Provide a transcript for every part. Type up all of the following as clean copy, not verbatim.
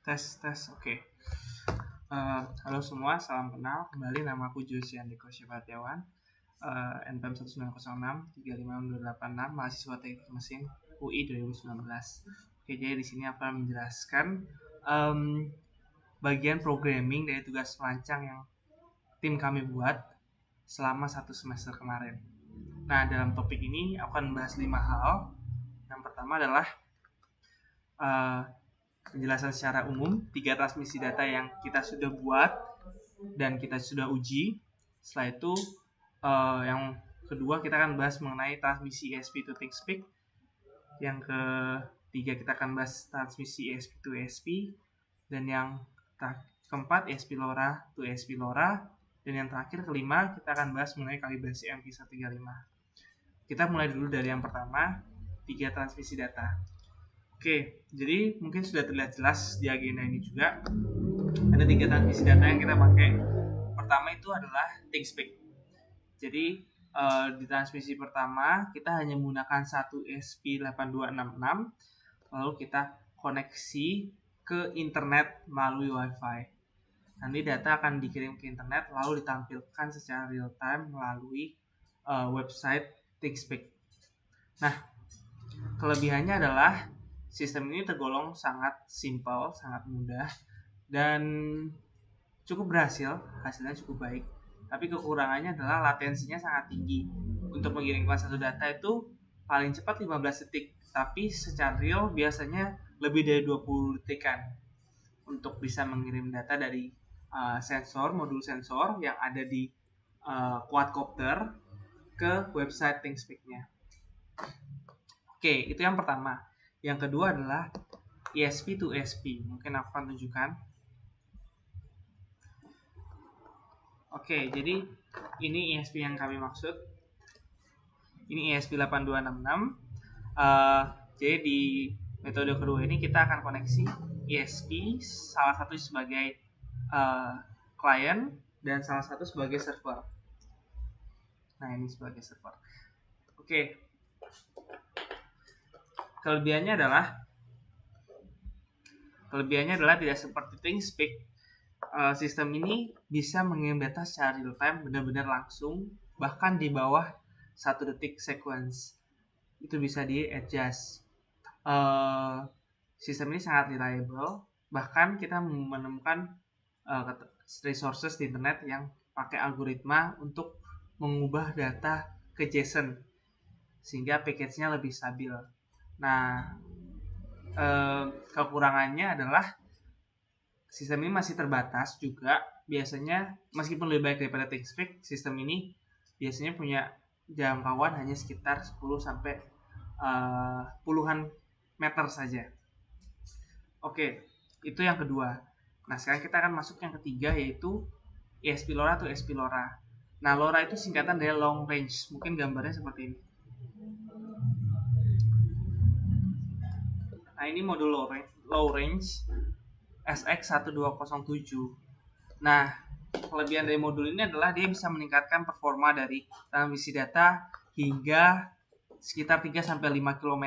Tes. Oke. Halo semua, salam kenal. Kembali nama aku Josian Diko Syafatiawan, NPM 19063568286, mahasiswa Teknik Mesin UI 2019. Oke, jadi di sini aku akan menjelaskan bagian programming dari tugas perancang yang tim kami buat selama 1 semester kemarin. Nah, dalam topik ini aku akan membahas 5 hal. Yang pertama adalah penjelasan secara umum 3 transmisi data yang kita sudah buat dan kita sudah uji. Setelah itu yang kedua kita akan bahas mengenai transmisi ESP to ThinkSpeak. Yang ketiga kita akan bahas transmisi ESP to ESP. Dan yang keempat ESP LoRa to ESP LoRa. Dan yang terakhir kelima kita akan bahas mengenai kalibrasi MP135. Kita mulai dulu dari yang pertama, 3 transmisi data. Oke, jadi mungkin sudah terlihat jelas di agenda ini juga. Ada 3 transmisi data yang kita pakai. Pertama itu adalah ThinkSpeak. Jadi di transmisi pertama kita hanya menggunakan satu ESP8266, lalu kita koneksi ke internet melalui WiFi. Nanti data akan dikirim ke internet lalu ditampilkan secara real time melalui website ThinkSpeak. Nah, kelebihannya adalah sistem ini tergolong sangat simpel, sangat mudah, dan cukup berhasil, hasilnya cukup baik. Tapi kekurangannya adalah latensinya sangat tinggi. Untuk mengirimkan satu data itu paling cepat 15 detik, tapi secara real biasanya lebih dari 20 detikan untuk bisa mengirim data dari modul sensor yang ada di quadcopter ke website ThinkSpeak-nya. Oke, itu yang pertama. Yang kedua adalah ESP to ESP. Mungkin aku akan tunjukkan. Oke, jadi ini ESP yang kami maksud. Ini ESP8266. Jadi di metode kedua ini kita akan koneksi ESP, salah satu sebagai client dan salah satu sebagai server. Nah, ini sebagai server. Oke. Kelebihannya adalah tidak seperti ThinkSpeak. Sistem ini bisa mengirim data secara real time, benar-benar langsung, bahkan di bawah 1 detik sequence. Itu bisa di-adjust. Sistem ini sangat reliable, bahkan kita menemukan resources di internet yang pakai algoritma untuk mengubah data ke JSON sehingga package-nya lebih stabil. Nah, kekurangannya adalah sistem ini masih terbatas juga. Biasanya meskipun lebih baik daripada ThinkSpeak, sistem ini biasanya punya jangkauan hanya sekitar 10 sampai puluhan meter saja. Oke, itu yang kedua. Nah, sekarang kita akan masuk yang ketiga, yaitu ESP LoRa atau ESP LoRa. Nah, LoRa itu singkatan dari long range. Mungkin gambarnya seperti ini. Nah, ini modul low range SX1207. Nah, kelebihan dari modul ini adalah dia bisa meningkatkan performa dari transmisi data hingga sekitar 3-5 km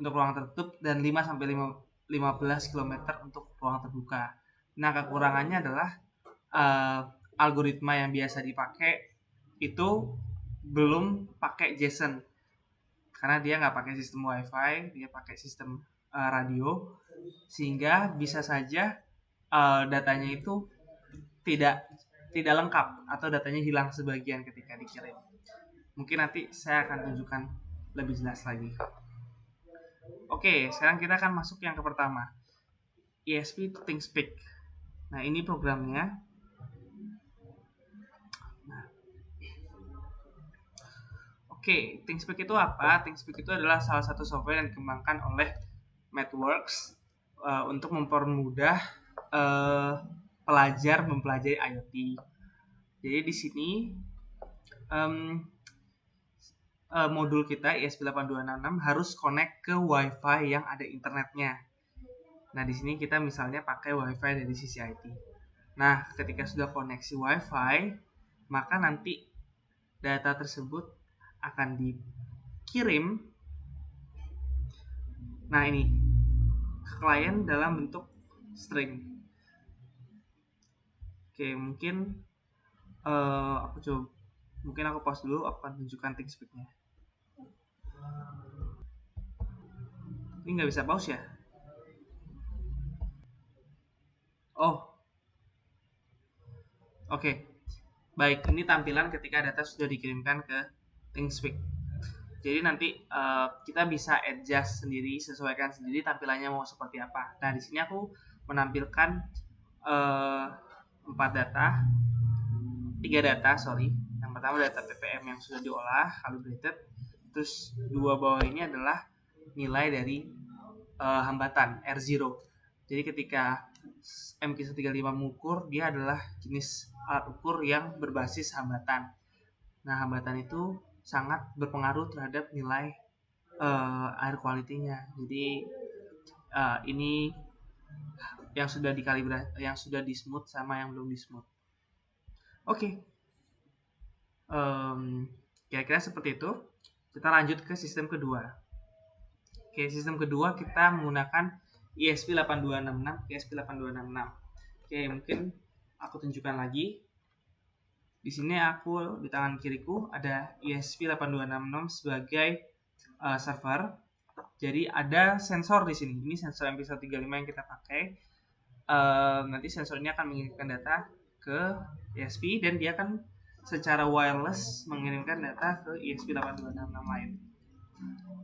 untuk ruang tertutup dan 5-15 km untuk ruang terbuka. Nah, kekurangannya adalah algoritma yang biasa dipakai itu belum pakai JSON. Karena dia nggak pakai sistem WiFi, dia pakai sistem radio, sehingga bisa saja datanya itu tidak lengkap atau datanya hilang sebagian ketika dikirim. Mungkin nanti saya akan tunjukkan lebih jelas lagi. Oke, sekarang kita akan masuk yang ke pertama, ESP to ThinkSpeak. Nah, ini programnya. Oke, ThinkSpeak itu apa? ThinkSpeak itu adalah salah satu software yang dikembangkan oleh MathWorks untuk mempermudah pelajar mempelajari IoT. Jadi di sini modul kita ESP8266 harus connect ke WiFi yang ada internetnya. Nah, di sini kita misalnya pakai WiFi dari CCIT. Nah, ketika sudah koneksi WiFi, maka nanti data tersebut akan dikirim. Nah, ini klien dalam bentuk string. Oke, mungkin aku pause dulu, aku akan tunjukkan ThinkSpeak-nya. Ini nggak bisa pause ya? Oh, oke. Baik, ini tampilan ketika data sudah dikirimkan ke ThinkSpeak. Jadi nanti kita bisa adjust sendiri, sesuaikan sendiri tampilannya mau seperti apa. Nah, di sini aku menampilkan 3 data, sorry. Yang pertama data ppm yang sudah diolah, calibrated. Terus 2 bawah ini adalah nilai dari hambatan R0. Jadi ketika MQ135 mengukur, dia adalah jenis alat ukur yang berbasis hambatan. Nah, hambatan itu sangat berpengaruh terhadap nilai air quality-nya. Jadi ini yang sudah dikalibrasi, yang sudah di smooth sama yang belum di smooth. Oke. Kira-kira seperti itu. Kita lanjut ke sistem kedua. Oke, sistem kedua kita menggunakan ESP8266, ESP8266. Oke, mungkin aku tunjukkan lagi. Di sini aku di tangan kiriku ada ESP8266 sebagai server. Jadi ada sensor di sini. Ini sensor MP135 yang kita pakai. Nanti sensor ini akan mengirimkan data ke ESP dan dia akan secara wireless mengirimkan data ke ESP8266 lain.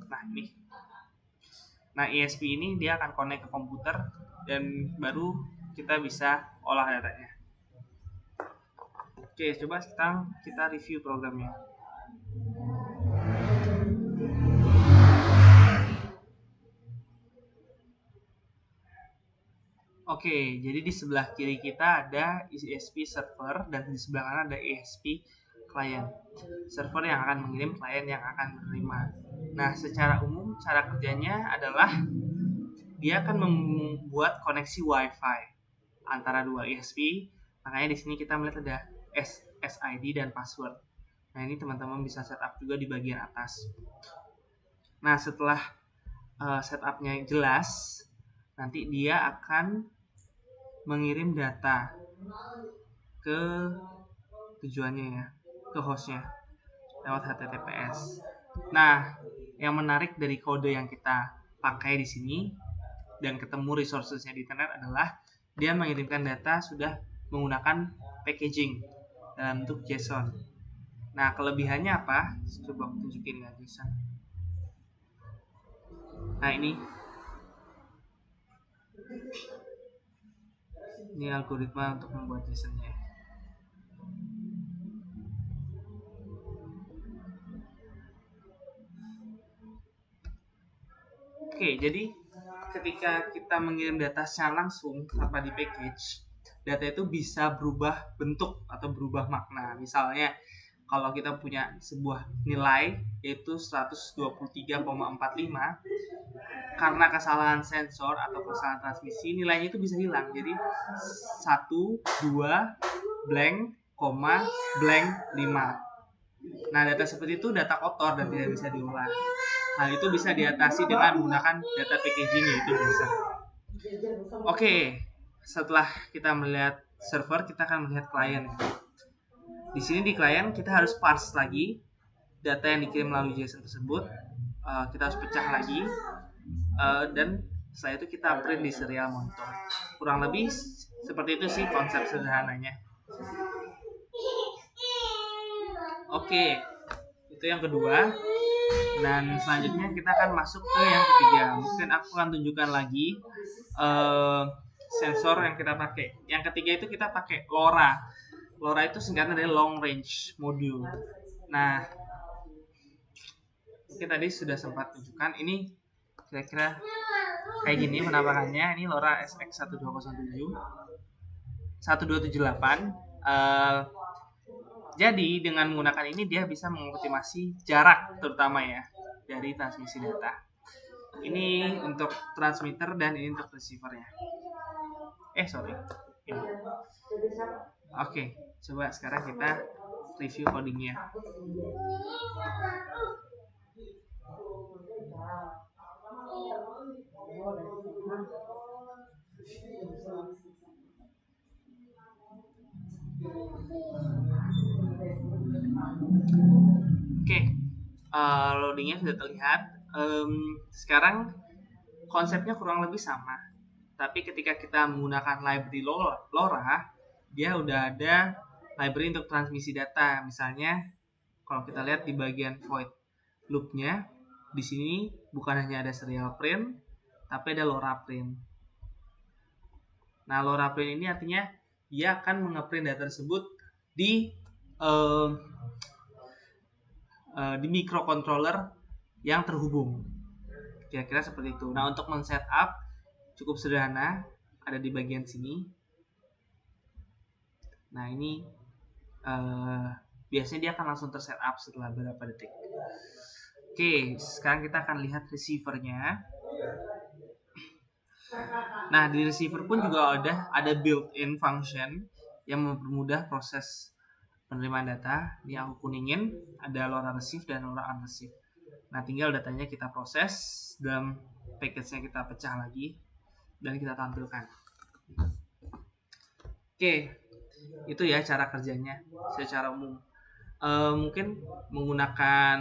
Nah, ini. Nah, ESP ini dia akan connect ke komputer dan baru kita bisa olah datanya. Oke, coba sekarang kita review programnya. Oke, jadi di sebelah kiri kita ada ESP server dan di sebelah kanan ada ESP client. Server yang akan mengirim, client yang akan menerima. Nah, secara umum cara kerjanya adalah dia akan membuat koneksi WiFi antara dua ESP. Makanya di sini kita melihat ada SID dan password. Nah, ini teman-teman bisa setup juga di bagian atas. Nah, setelah setupnya jelas, nanti dia akan mengirim data ke tujuannya ya, ke hostnya lewat HTTPS. Nah, yang menarik dari kode yang kita pakai di sini dan ketemu resourcesnya di internet adalah dia mengirimkan data sudah menggunakan packaging dalam bentuk JSON. Nah, kelebihannya apa? Coba aku tunjukin ya JSON. Nah, ini algoritma untuk membuat JSON-nya. Oke, jadi ketika kita mengirim data secara langsung tanpa di package, data itu bisa berubah bentuk atau berubah makna. Misalnya, kalau kita punya sebuah nilai yaitu 123,45, karena kesalahan sensor atau kesalahan transmisi, nilainya itu bisa hilang. Jadi 1, 2, blank, blank, 5. Nah, data seperti itu data kotor dan tidak bisa diolah. Hal itu bisa diatasi dengan menggunakan data packaging yaitu JSON. Oke, setelah kita melihat server, kita akan melihat klien. Di sini di klien kita harus parse lagi data yang dikirim melalui JSON tersebut. Kita harus pecah lagi dan setelah itu kita print di serial monitor. Kurang lebih seperti itu sih konsep sederhananya. Oke, itu yang kedua. Dan selanjutnya kita akan masuk ke yang ketiga. Mungkin aku akan tunjukkan lagi sensor yang kita pakai. Yang ketiga itu kita pakai LoRa. LoRa itu singkatan dari Long Range Module. Nah, mungkin tadi sudah sempat tunjukkan. Ini kira-kira kayak gini penampakannya. Ini LoRa SX1207 1278. Jadi dengan menggunakan ini dia bisa mengoptimasi jarak terutama ya dari transmisi data. Ini untuk transmitter dan ini untuk receivernya. Sorry. Oke, coba sekarang kita review codingnya. loadingnya sudah terlihat. Sekarang konsepnya kurang lebih sama, tapi ketika kita menggunakan library LoRa, dia udah ada library untuk transmisi data. Misalnya kalau kita lihat di bagian void loopnya, di sini bukan hanya ada serial print, tapi ada LoRa print. Nah, LoRa print ini artinya dia akan mengeprint data tersebut di microcontroller yang terhubung. Kira-kira seperti itu. Nah, untuk men-setup cukup sederhana, ada di bagian sini. Nah, ini biasanya dia akan langsung tersetup setelah beberapa detik. Oke, sekarang kita akan lihat receivernya. Nah, di receiver pun juga ada built-in function yang mempermudah proses penerimaan data. Ini aku kuningin, ada LoRa receive dan LoRa unreceive. Nah, tinggal datanya kita proses, dalam package-nya kita pecah lagi, dan kita tampilkan. Oke, itu ya cara kerjanya secara umum. Mungkin menggunakan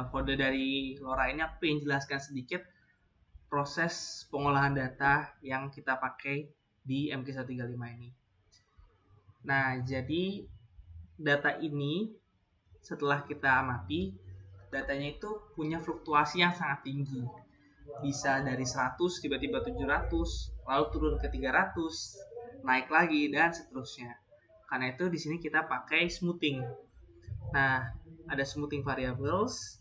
kode dari LoRa ini, aku ingin jelaskan sedikit proses pengolahan data yang kita pakai di MQ135 ini. Nah, jadi data ini setelah kita amati, datanya itu punya fluktuasi yang sangat tinggi. Bisa dari 100 tiba-tiba 700, lalu turun ke 300, naik lagi dan seterusnya. Karena itu di sini kita pakai smoothing. Nah, ada smoothing variables.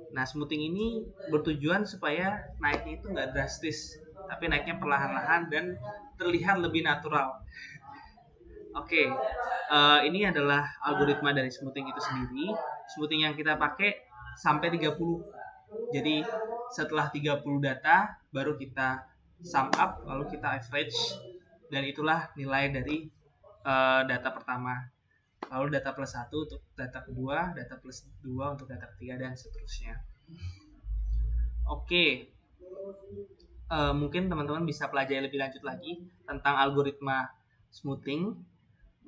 Nah, smoothing ini bertujuan supaya naiknya itu nggak drastis, tapi naiknya perlahan-lahan dan terlihat lebih natural. Oke, ini adalah algoritma dari smoothing itu sendiri. Smoothing yang kita pakai sampai 30. Jadi setelah 30 data baru kita sum up, lalu kita average, dan itulah nilai dari data pertama. Lalu data plus 1 untuk data kedua, data plus 2 untuk data ketiga, dan seterusnya. Oke, mungkin teman-teman bisa pelajari lebih lanjut lagi tentang algoritma smoothing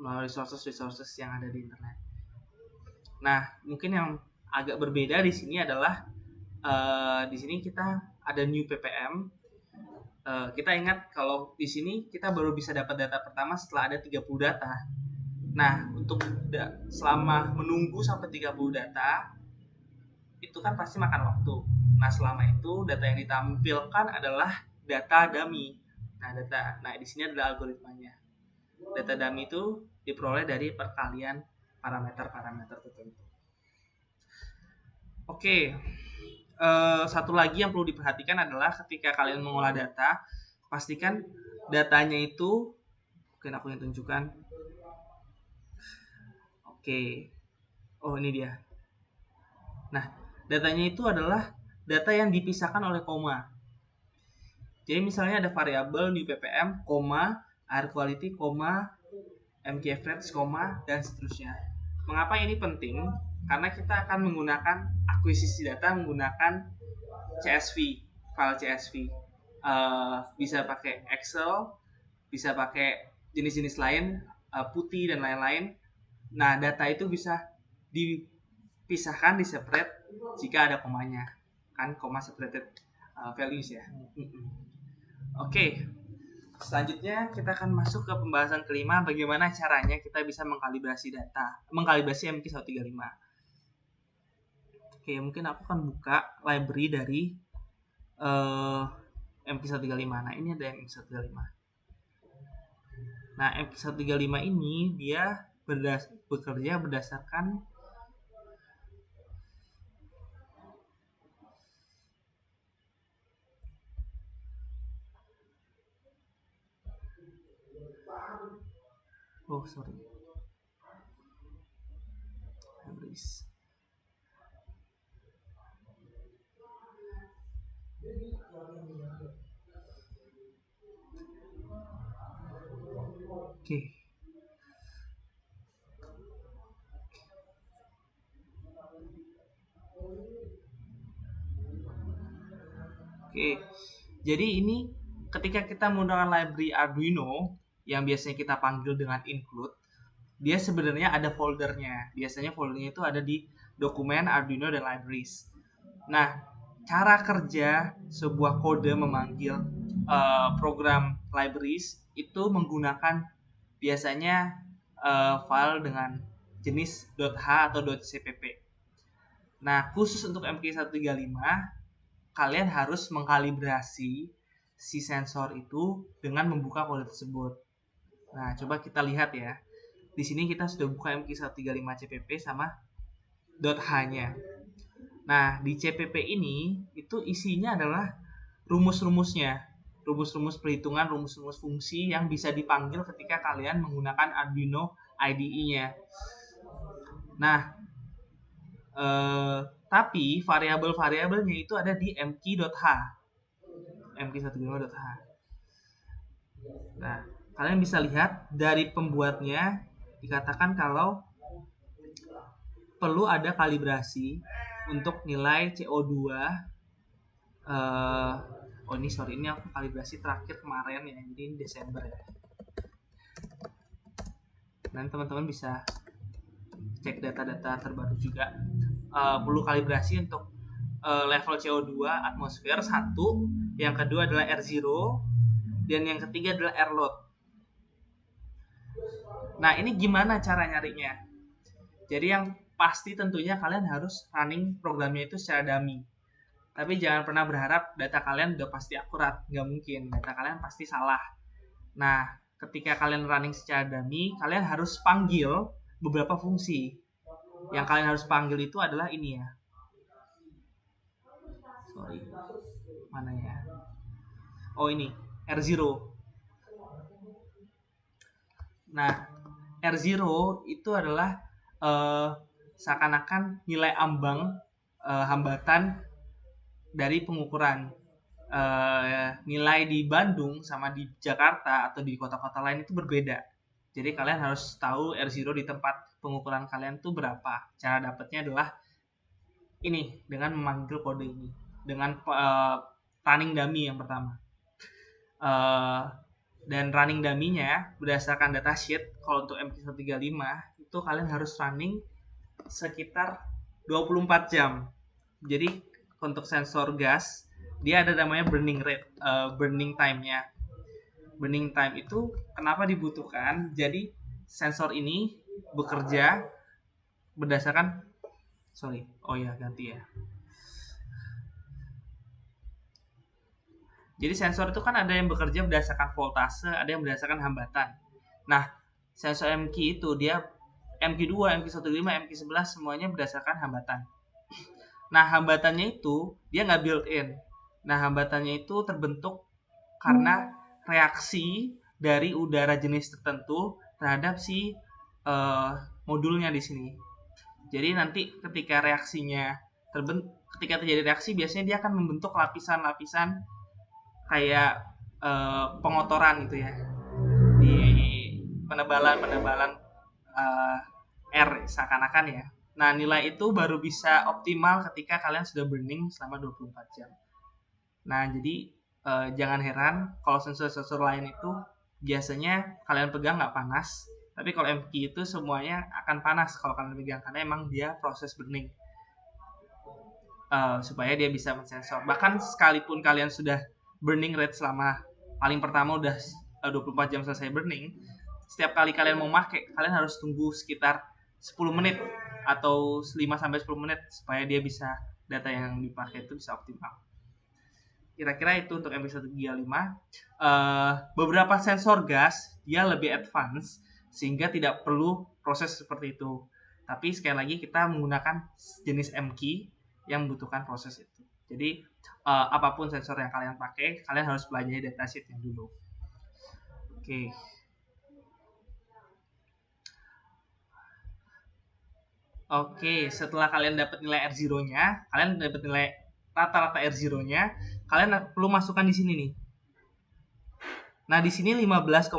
melalui resources yang ada di internet. Nah, mungkin yang agak berbeda di sini adalah di sini kita ada new ppm. Kita ingat kalau di sini kita baru bisa dapat data pertama setelah ada 30 data. Nah, untuk selama menunggu sampai 30 data itu kan pasti makan waktu. Nah, selama itu data yang ditampilkan adalah data dummy. Nah, di sini adalah algoritmanya. Data dummy itu diperoleh dari perkalian parameter-parameter tertentu. Oke, satu lagi yang perlu diperhatikan adalah ketika kalian mengolah data, pastikan datanya itu, mungkin aku yang tunjukkan. Oke, oh ini dia. Nah, datanya itu adalah data yang dipisahkan oleh koma. Jadi misalnya ada variabel new ppm, koma, air quality, koma, MQ average, koma, dan seterusnya. Mengapa ini penting? Karena kita akan menggunakan akuisisi data menggunakan CSV, file CSV. Bisa pakai Excel, bisa pakai jenis-jenis lain, putih dan lain-lain. Nah, data itu bisa dipisahkan, di separate jika ada komanya. Kan koma separated values ya. Oke. Selanjutnya kita akan masuk ke pembahasan kelima, bagaimana caranya kita bisa mengkalibrasi MQ135. Oke, mungkin aku akan buka library dari MQ135. Nah, ini ada MQ135. Nah, MQ135 ini dia bekerja berdasarkan libraries. Oke. Oke, jadi ini ketika kita menggunakan library Arduino yang biasanya kita panggil dengan include, dia sebenarnya ada foldernya. Biasanya foldernya itu ada di dokumen, Arduino, dan libraries. Nah, cara kerja sebuah kode memanggil program libraries itu menggunakan biasanya file dengan jenis .h atau .cpp. Nah, khusus untuk MK135, kalian harus mengkalibrasi si sensor itu dengan membuka kode tersebut. Nah, coba kita lihat ya. Di sini kita sudah buka MK135CPP sama .h-nya. Nah, di CPP ini itu isinya adalah rumus-rumusnya. Rumus-rumus perhitungan, rumus-rumus fungsi yang bisa dipanggil ketika kalian menggunakan Arduino IDE-nya. Nah, tapi variabel-variabelnya itu ada di mk.h. mk135.h. Nah, kalian bisa lihat dari pembuatnya dikatakan kalau perlu ada kalibrasi untuk nilai CO2. Ini aku kalibrasi terakhir kemarin ya, jadi ini Desember ya. Nanti teman-teman bisa cek data-data terbaru juga. Perlu kalibrasi untuk level CO2 atmosfer 1, yang kedua adalah R0, dan yang ketiga adalah air load. Nah, ini gimana cara nyarinya? Jadi yang pasti tentunya kalian harus running programnya itu secara dummy. Tapi jangan pernah berharap data kalian udah pasti akurat. Nggak mungkin, data kalian pasti salah. Nah, ketika kalian running secara dummy, kalian harus panggil beberapa fungsi. Yang kalian harus panggil itu adalah ini ya. Sorry, mana ya? Oh, ini, R0. Nah, R0 itu adalah seakan-akan nilai ambang hambatan dari pengukuran. Nilai di Bandung sama di Jakarta atau di kota-kota lain itu berbeda. Jadi kalian harus tahu R0 di tempat pengukuran kalian itu berapa. Cara dapatnya adalah ini, dengan memanggil kode ini, dengan running dummy yang pertama. Dan running dummy-nya berdasarkan datasheet, kalau untuk MK135 itu kalian harus running sekitar 24 jam. Jadi untuk sensor gas dia ada namanya burning rate, burning time-nya. Burning time itu kenapa dibutuhkan? Jadi sensor ini bekerja berdasarkan ganti ya. Jadi sensor itu kan ada yang bekerja berdasarkan voltase, ada yang berdasarkan hambatan. Nah, sensor MQ itu dia MQ2, MQ15, MQ11 semuanya berdasarkan hambatan. Nah, hambatannya itu dia nggak built-in. Nah, hambatannya itu terbentuk karena reaksi dari udara jenis tertentu terhadap si modulnya di sini. Jadi nanti ketika ketika terjadi reaksi, biasanya dia akan membentuk lapisan-lapisan kayak pengotoran gitu ya, di penebalan R seakan-akan ya. Nah, nilai itu baru bisa optimal ketika kalian sudah burning selama 24 jam. Nah, jadi jangan heran kalau sensor-sensor lain itu biasanya kalian pegang nggak panas, tapi kalau MQ itu semuanya akan panas kalau kalian pegang, karena emang dia proses burning supaya dia bisa mensensor. Bahkan sekalipun kalian sudah burning rate selama paling pertama udah 24 jam selesai burning, setiap kali kalian mau pakai, kalian harus tunggu sekitar 10 menit atau 5-10 menit supaya dia bisa, data yang dipakai itu bisa optimal. Kira-kira itu untuk MK135. Beberapa sensor gas dia lebih advance sehingga tidak perlu proses seperti itu. Tapi sekali lagi kita menggunakan jenis MQ yang membutuhkan proses itu. Jadi apapun sensor yang kalian pakai, kalian harus pelajari datasheetnya dulu. Oke, setelah kalian dapat nilai R0-nya, kalian dapat nilai rata-rata R0-nya, kalian perlu masukkan di sini nih. Nah, di sini 15,86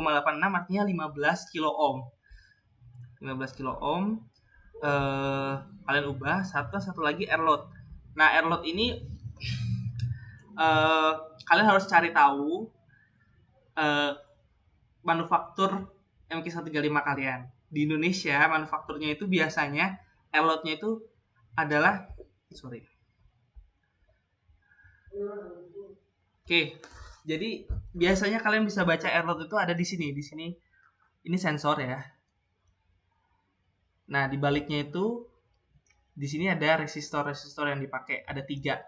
artinya 15 kilo ohm. 15 kilo ohm. Kalian ubah satu lagi air load. Nah, air load ini kalian harus cari tahu manufaktur MK135 kalian. Di Indonesia manufakturnya itu biasanya air load-nya itu adalah sorry. Oke, jadi biasanya kalian bisa baca airload itu ada di sini. Di sini ini sensor ya. Nah, di baliknya itu di sini ada resistor yang dipakai, ada 3.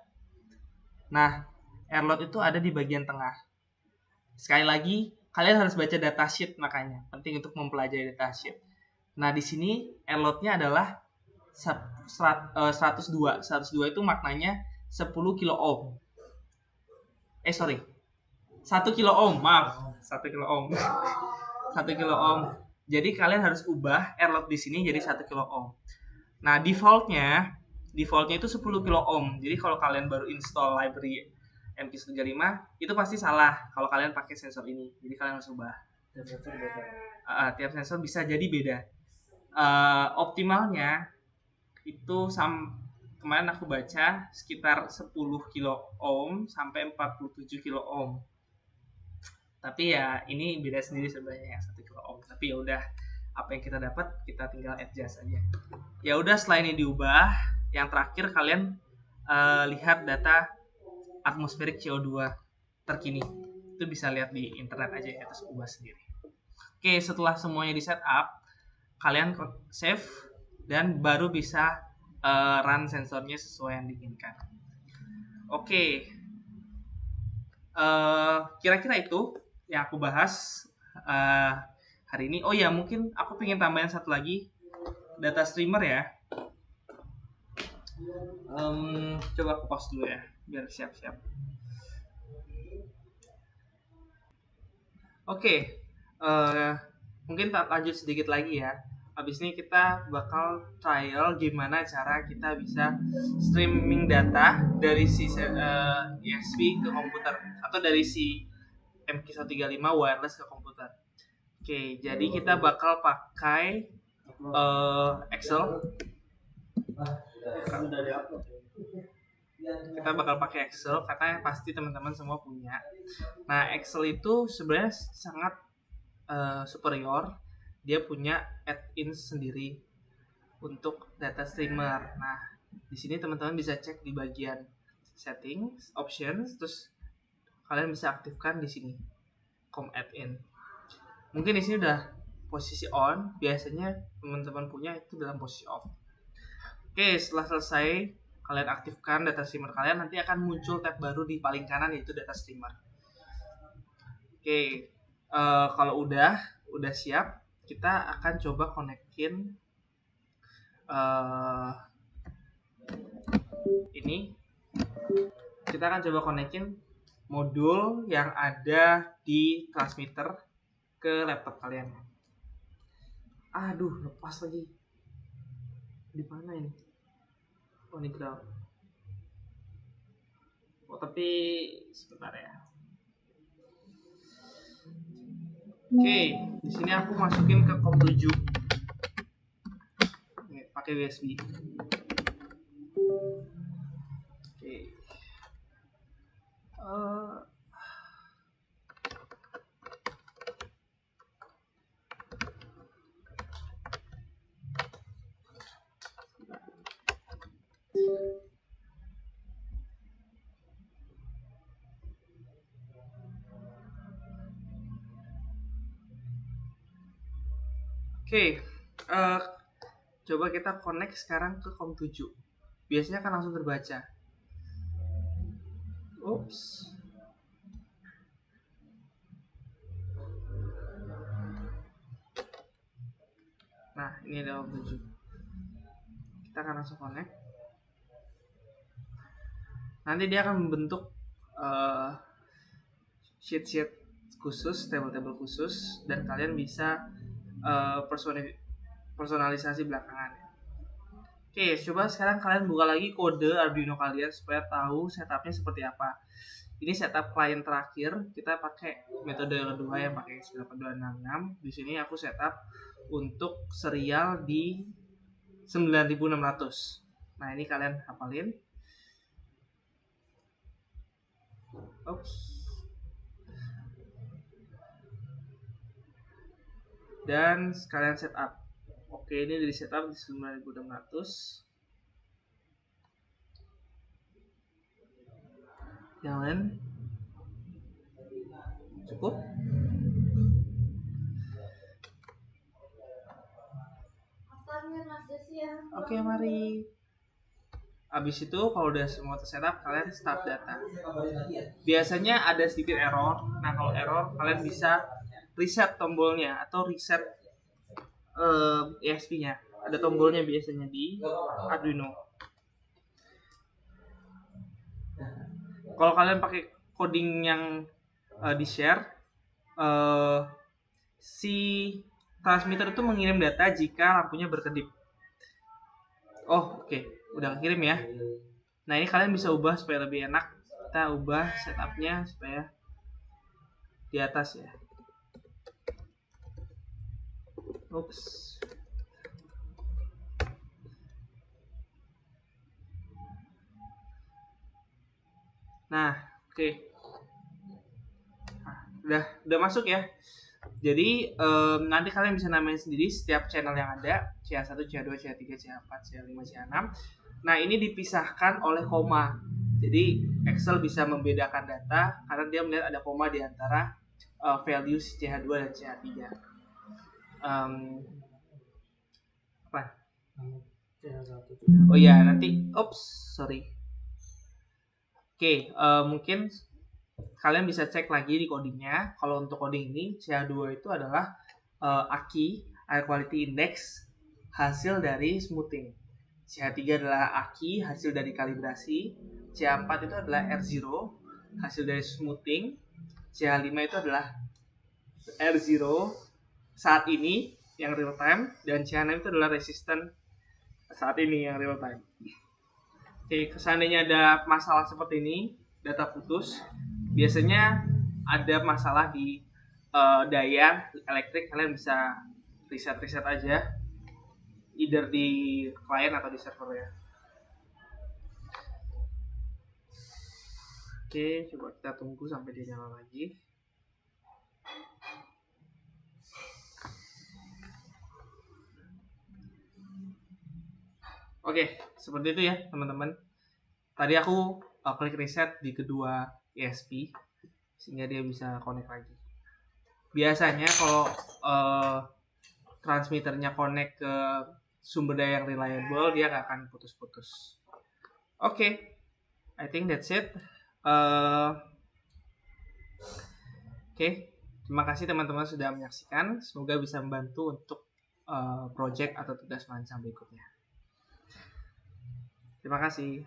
Nah, airload itu ada di bagian tengah. Sekali lagi, kalian harus baca datasheet, makanya penting untuk mempelajari datasheet. Nah, di sini airload-nya adalah 102. 102 itu maknanya 10 kilo ohm. Sorry. 1 kilo ohm, maaf. 1 kilo ohm. 1 kilo ohm. Jadi kalian harus ubah airload di sini jadi 1 kilo ohm. Nah, defaultnya itu 10 kilo ohm. Jadi kalau kalian baru install library MQ135 itu pasti salah kalau kalian pakai sensor ini. Jadi kalian harus ubah. Tiap sensor beda. Tiap sensor bisa jadi beda. Optimalnya itu kemarin aku baca sekitar 10 kilo ohm sampai 47 kilo ohm. Tapi ya ini beda sendiri sebenarnya yang 1 kilo ohm. Tapi ya udah, apa yang kita dapat kita tinggal adjust aja. Ya udah, setelah ini diubah, yang terakhir kalian lihat data atmosferik CO2 terkini. Itu bisa lihat di internet aja ya, terus ubah sendiri. Oke, setelah semuanya di setup, kalian save dan baru bisa run sensornya sesuai yang diinginkan. Oke, kira-kira itu yang aku bahas hari ini. Oh ya, mungkin aku pengen tambahin satu lagi, data streamer ya. Coba aku pause dulu ya, biar siap-siap. Oke, mungkin lanjut sedikit lagi ya. Habis ini kita bakal trial gimana cara kita bisa streaming data dari si USB ke komputer atau dari si MQ135 wireless ke komputer. Oke, jadi kita bakal pakai Excel. Kita bakal pakai Excel karena pasti teman-teman semua punya. Nah, Excel itu sebenarnya sangat superior. Dia punya add-ins sendiri untuk data streamer. Nah, di sini teman-teman bisa cek di bagian settings, options, terus kalian bisa aktifkan di sini com add-in. Mungkin di sini udah posisi on, biasanya teman-teman punya itu dalam posisi off. Oke, setelah selesai kalian aktifkan data streamer kalian, nanti akan muncul tab baru di paling kanan yaitu data streamer. Oke, kalau udah siap, kita akan coba konekin ini. Kita akan coba konekin modul yang ada di transmitter ke laptop kalian. Aduh, lepas lagi. Di mana ini? Oh, ini ground. Oh, tapi sebentar ya. Oke, di sini aku masukin ke COM7. Pakai USB. Oke. Oke, coba kita connect sekarang ke COM7. Biasanya kan langsung terbaca. Oops. Nah, ini ada COM7. Kita akan langsung connect. Nanti dia akan membentuk sheet-sheet khusus, table-table khusus, dan kalian bisa personalisasi belakangan. Oke, coba sekarang kalian buka lagi kode Arduino kalian supaya tahu setupnya seperti apa. Ini setup klien terakhir, kita pakai metode kedua yang pakai 9266. Di sini aku setup untuk serial di 9600. Nah, ini kalian hafalin. Oops. Dan sekalian setup. Oke, ini di setup di 9600. Yang lain cukup? Oke, mari. Habis itu kalau udah semua tersetup, kalian start data. Biasanya ada sedikit error. Nah, kalau error kalian bisa reset tombolnya atau reset ESP-nya. Ada tombolnya biasanya di Arduino. Kalau kalian pakai coding yang di-share, si transmitter itu mengirim data jika lampunya berkedip. Oh, oke. Udah kirim ya. Nah, ini kalian bisa ubah supaya lebih enak. Kita ubah setupnya supaya di atas ya. Oops. Nah, oke. Nah, udah masuk ya. Jadi nanti kalian bisa namain sendiri setiap channel yang ada, CA1, CA2, CA3, CA4, CA5, CA6. Nah, ini dipisahkan oleh koma. Jadi Excel bisa membedakan data karena dia melihat ada koma di antara values CH2 dan CH3. Apa? Oh ya, nanti sorry. Oke, mungkin kalian bisa cek lagi di codingnya. Kalau untuk coding ini CH2 itu adalah AQI, Air Quality Index, hasil dari smoothing. CH3 adalah AQI, hasil dari kalibrasi. CH4 itu adalah R0, hasil dari smoothing. CH5 itu adalah R0 saat ini yang real time, dan CH6 itu adalah resistant saat ini yang real time. Oke, seandainya ada masalah seperti ini, data putus, biasanya ada masalah di daya elektrik. Kalian bisa riset aja, either di klien atau di server ya. Oke, coba kita tunggu sampai dia nyala lagi. Oke, seperti itu ya teman-teman. Tadi aku klik reset di kedua ESP sehingga dia bisa connect lagi. Biasanya kalau transmitternya connect ke sumber daya yang reliable, dia nggak akan putus-putus. Oke, I think that's it. Oke, terima kasih teman-teman sudah menyaksikan. Semoga bisa membantu untuk project atau tugas merancang berikutnya. Terima kasih.